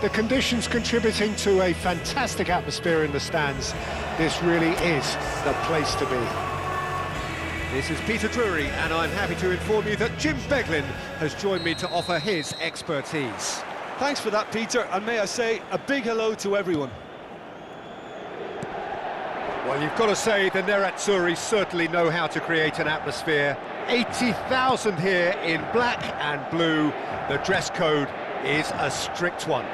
the conditions contributing to a fantastic atmosphere in the stands. This really is the place to be. This is Peter Drury, and I'm happy to inform you that Jim Beglin has joined me to offer his expertise. Thanks for that, Peter, and may I say a big hello to everyone. Well, you've got to say the Nerazzurri certainly know how to create an atmosphere. 80,000 here in black and blue. The dress code is a strict one.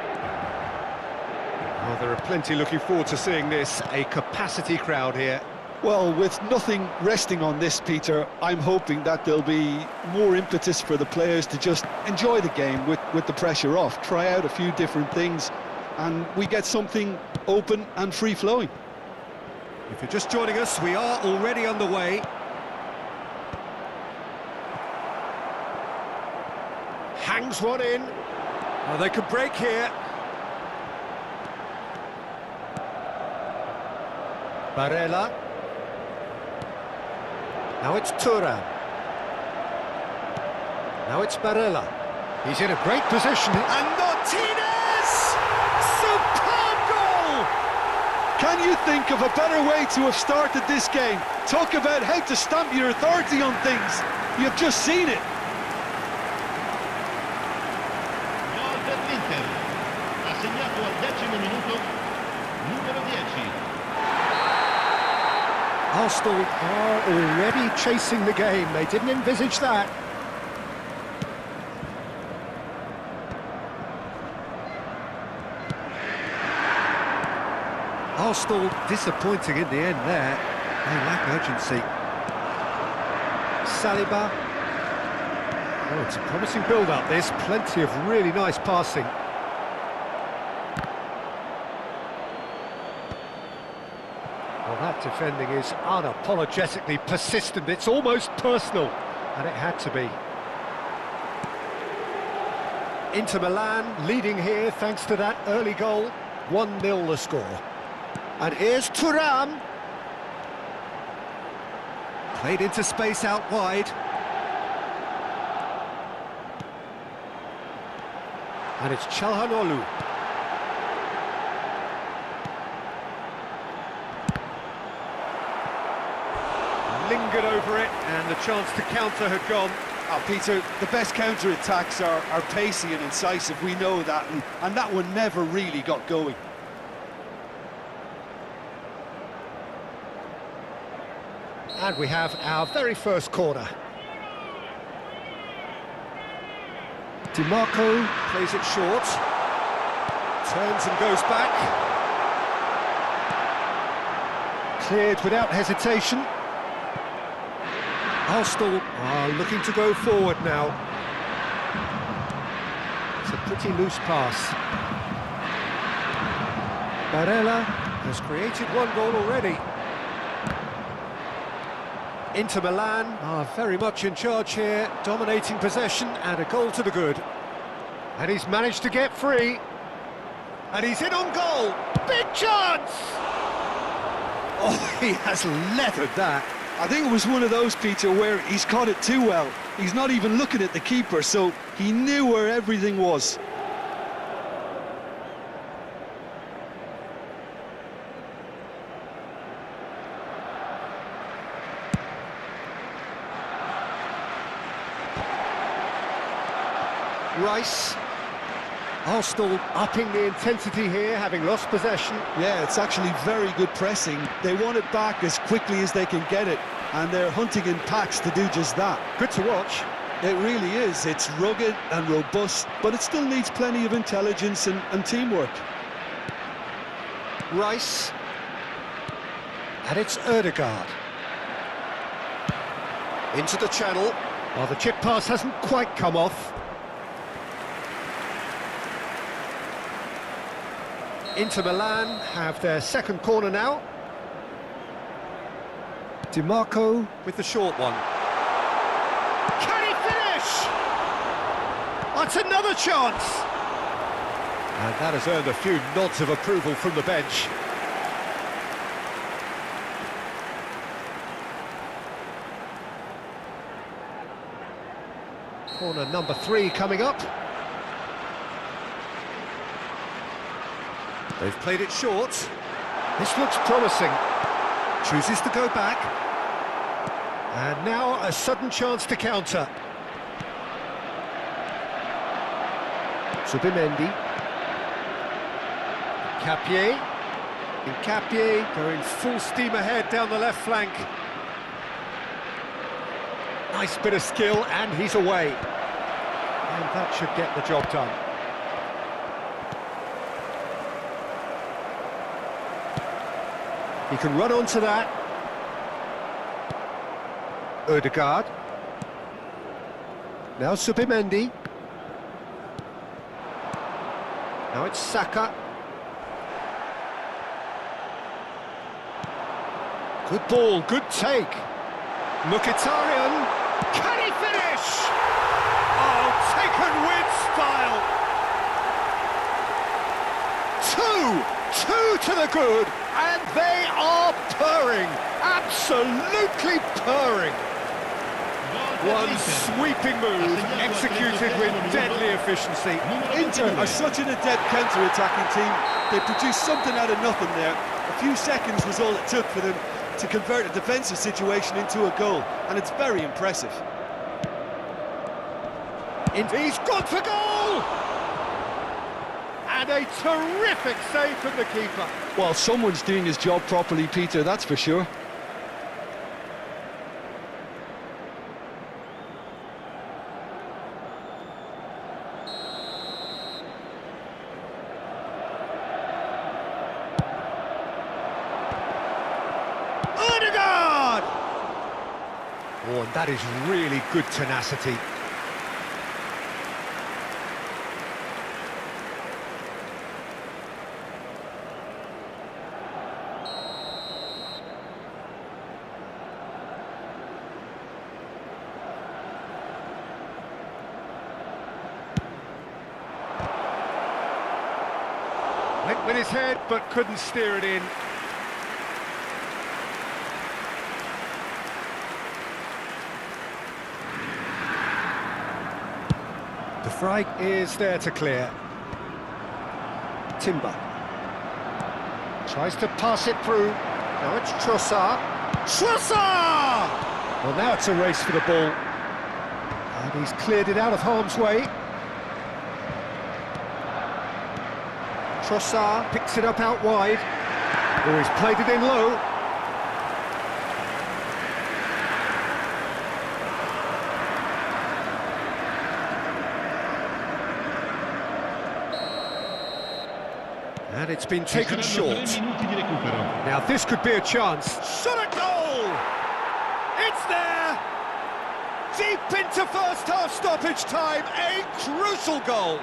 Well, there are plenty looking forward to seeing this, a capacity crowd here. Well, with nothing resting on this, Peter, I'm hoping that there'll be more impetus for the players to just enjoy the game with the pressure off, try out a few different things, and we get something open and free-flowing. If you're just joining us, we are already underway. Hangs one in. Oh, they could break here. Barella. Now it's Thuram. Now it's Barella. He's in a great position. And Martinez! Superb goal! Can you think of a better way to have started this game? Talk about how to stamp your authority on things. You've just seen it. Ha segnato al 10° minuto numero 10. Arsenal are already chasing the game. They didn't envisage that. Arsenal disappointing in the end there. They lack urgency. Saliba. Oh, it's a promising build-up. There's plenty of really nice passing. Well, that defending is unapologetically persistent. It's almost personal, and it had to be. Inter Milan leading here thanks to that early goal. 1-0 the score. And here's Thuram. Played into space out wide. And it's Çalhanoğlu. Lingered over it, and the chance to counter had gone. Oh, Peter, the best counter-attacks are pacey and incisive, we know that, and that one never really got going. And we have our very first corner. DiMarco plays it short. Turns and goes back. Cleared without hesitation. Arsenal are looking to go forward now. It's a pretty loose pass. Barella has created one goal already. Inter Milan are very much in charge here, dominating possession and a goal to the good. And he's managed to get free. And he's in on goal. Big chance! Oh, he has leathered that. I think it was one of those, Peter, where he's caught it too well. He's not even looking at the keeper, so he knew where everything was. Rice. Arsenal upping the intensity here, having lost possession. Yeah, it's actually very good pressing. They want it back as quickly as they can get it, and they're hunting in packs to do just that. Good to watch. It really is. It's rugged and robust, but it still needs plenty of intelligence and teamwork. Rice. And it's Ødegaard. Into the channel. Well, the chip pass hasn't quite come off. Inter Milan have their second corner now. DiMarco with the short one. Can he finish? That's another chance! And that has earned a few nods of approval from the bench. Corner number 3 coming up. They've played it short. This looks promising. Chooses to go back. And now a sudden chance to counter. Subimendi. Nkapie going full steam ahead down the left flank. Nice bit of skill, and he's away. And that should get the job done. He can run onto that. Ødegaard. Now Subimendi. Now it's Saka. Good ball, good take. Mkhitaryan. Can he finish? Oh, taken with style. Two to the good, and they are purring. Absolutely purring. One sweeping move, executed with deadly efficiency. Inter are such an adept counter-attacking team. They produced something out of nothing there. A few seconds was all it took for them to convert a defensive situation into a goal, and it's very impressive. He's gone for goal! And a terrific save from the keeper. Well, someone's doing his job properly, Peter, that's for sure. Ødegaard! Oh, and that is really good tenacity. Went with his head, but couldn't steer it in. De Vrij is there to clear. Timber. Tries to pass it through. Now it's Trossard. Trossard! Well, now it's a race for the ball. And he's cleared it out of harm's way. Trossard picks it up out wide. Oh, he's played it in low. And it's been taken short. Now this could be a chance. Shot at goal! It's there! Deep into first half stoppage time, a crucial goal.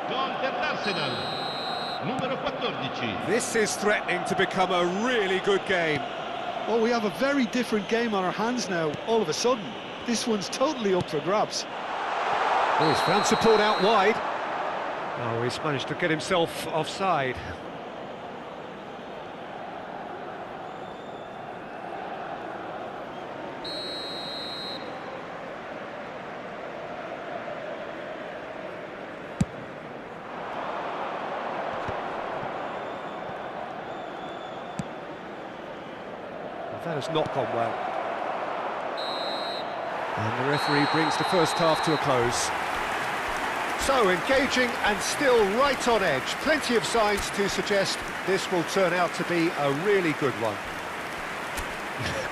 Gol per l'Arsenal. Numero 14. This is threatening to become a really good game. Well, we have a very different game on our hands now, all of a sudden. This one's totally up for grabs. Oh, he's found support out wide. Oh, he's managed to get himself offside. That has not gone well. And the referee brings the first half to a close. So, engaging and still right on edge. Plenty of signs to suggest this will turn out to be a really good one.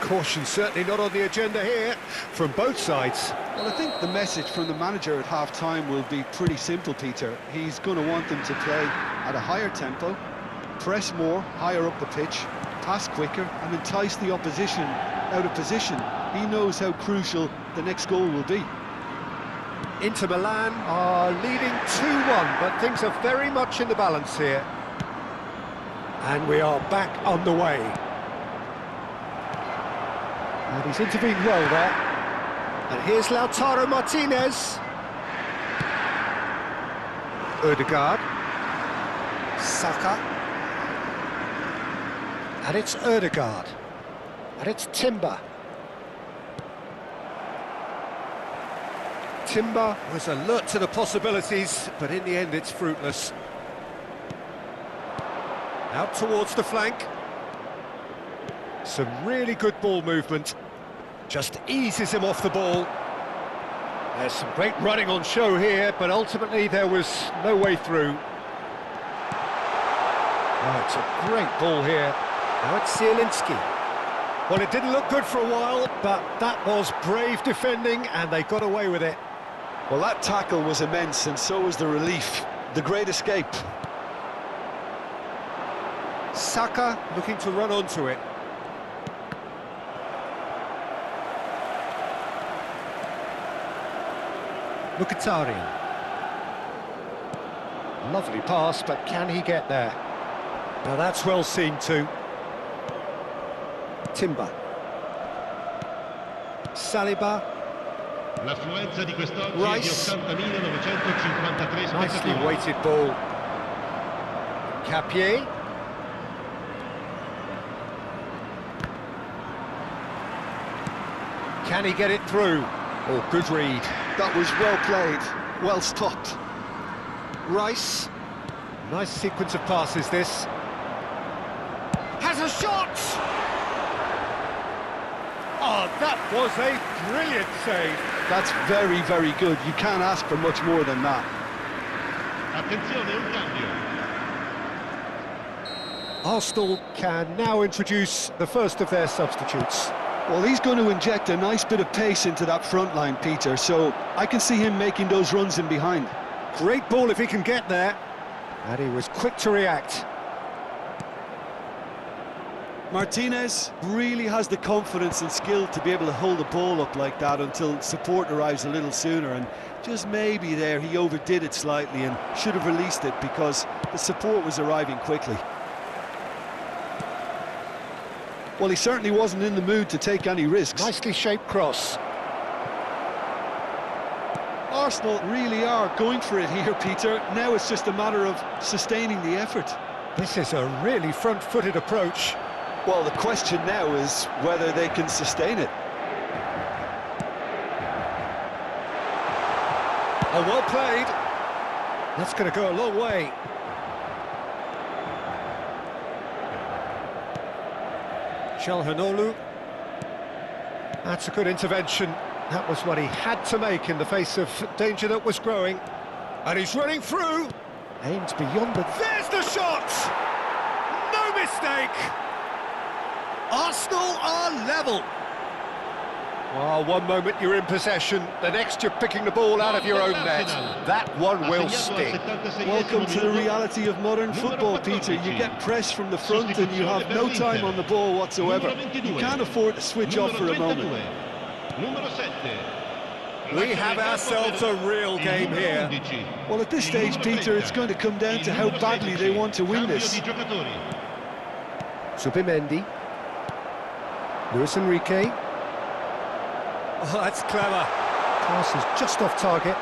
Caution certainly not on the agenda here from both sides. Well, I think the message from the manager at half-time will be pretty simple, Peter. He's going to want them to play at a higher tempo, press more, higher up the pitch, pass quicker, and entice the opposition out of position. He knows how crucial the next goal will be. Inter Milan are leading 2-1, but things are very much in the balance here. And we are back on the way. And he's intervened well there. And here's Lautaro Martinez. Ødegaard. Saka. And it's Ødegaard. And it's Timber. Timber was alert to the possibilities, but in the end it's fruitless. Out towards the flank. Some really good ball movement. Just eases him off the ball. There's some great running on show here, but ultimately there was no way through. Oh, it's a great ball here. Now it's Zielinski. Well, it didn't look good for a while, but that was brave defending, and they got away with it. Well, that tackle was immense, and so was the relief. The great escape. Saka looking to run onto it. Mkhitaryan. Lovely pass, but can he get there? Now that's well seen too. Timber. Saliba. L'affluenza di quest'oggi è di Rice. 80.953 Nicely spettatori. weighted ball. Capier. Can he get it through? Oh, good read. That was well played, well stopped. Rice. Nice sequence of passes, this. Has a shot! Oh, that was a brilliant save. That's very, very good. You can't ask for much more than that. Attenzione, un cambio. Arsenal can now introduce the first of their substitutes. Well, he's going to inject a nice bit of pace into that front line, Peter, so I can see him making those runs in behind. Great ball if he can get there. And he was quick to react. Martinez really has the confidence and skill to be able to hold the ball up like that until support arrives a little sooner, and just maybe there he overdid it slightly and should have released it because the support was arriving quickly. Well, he certainly wasn't in the mood to take any risks. Nicely shaped cross. Arsenal really are going for it here, Peter. Now it's just a matter of sustaining the effort. This is a really front-footed approach. Well, the question now is whether they can sustain it. Oh, well played. That's going to go a long way. Çalhanoğlu. That's a good intervention. That was what he had to make in the face of danger that was growing. And he's running through. Aimed beyond the... There's the shot! No mistake! Arsenal are level. Well, one moment you're in possession, the next you're picking the ball out of your own net. That one will sting. Welcome to the reality of modern football, Peter. You get press from the front and you have no time on the ball whatsoever. You can't afford to switch off for a moment. We have ourselves a real game here. Well, at this stage, Peter, it's going to come down to how badly they want to win this. Zubimendi. Luis Enrique. Oh, that's clever. Pass is just off target.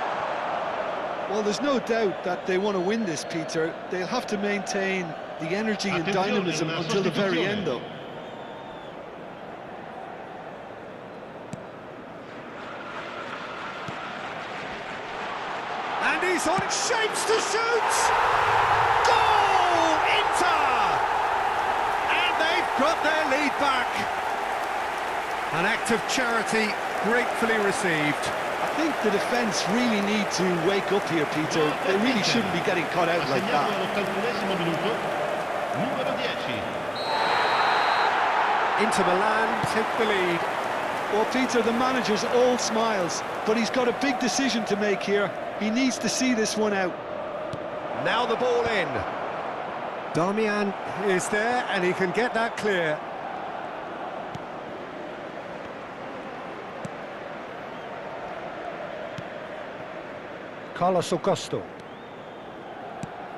Well, there's no doubt that they want to win this, Peter. They'll have to maintain the energy and dynamism until the very end, though. And he's on shapes to shoot! Goal! Inter! And they've got their lead back. An act of charity gratefully received. I think the defence really need to wake up here, Peter. They really shouldn't be getting caught out like that. Inter Milan take the lead. Well, Peter, the manager's all smiles, but he's got a big decision to make here. He needs to see this one out. Now the ball in. Darmian is there and he can get that clear. Carlos Augusto.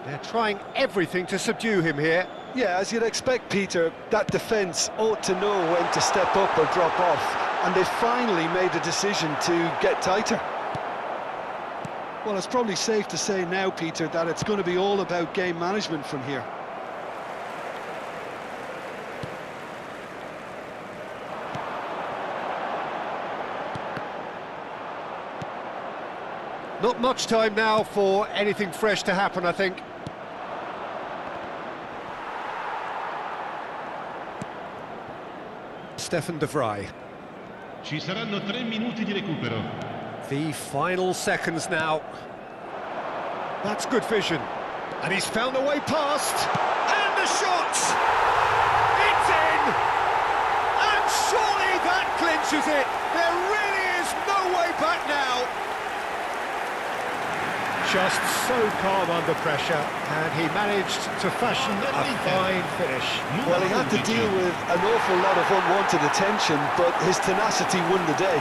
They're trying everything to subdue him here. Yeah, as you'd expect, Peter, that defence ought to know when to step up or drop off, and they finally made the decision to get tighter. Well, it's probably safe to say now, Peter, that it's going to be all about game management from here. Not much time now for anything fresh to happen, I think. Stefan de Vrij. Ci saranno 3 minuti di recupero. The final seconds now. That's good vision. And he's found a way past. And the shot! It's in! And surely that clinches it. There really is no way back now. Just so calm under pressure, and he managed to fashion a fine finish. Well, he had to deal with an awful lot of unwanted attention, but his tenacity won the day.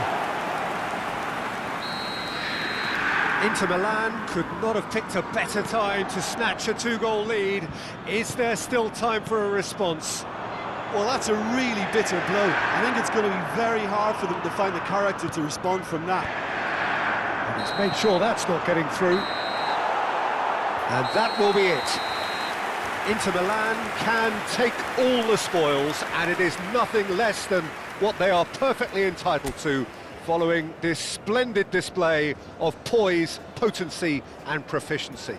Inter Milan could not have picked a better time to snatch a 2-goal lead. Is there still time for a response? Well, that's a really bitter blow. I think it's going to be very hard for them to find the character to respond from that. And he's made sure that's not getting through. And that will be it. Inter Milan can take all the spoils, and it is nothing less than what they are perfectly entitled to, following this splendid display of poise, potency and proficiency.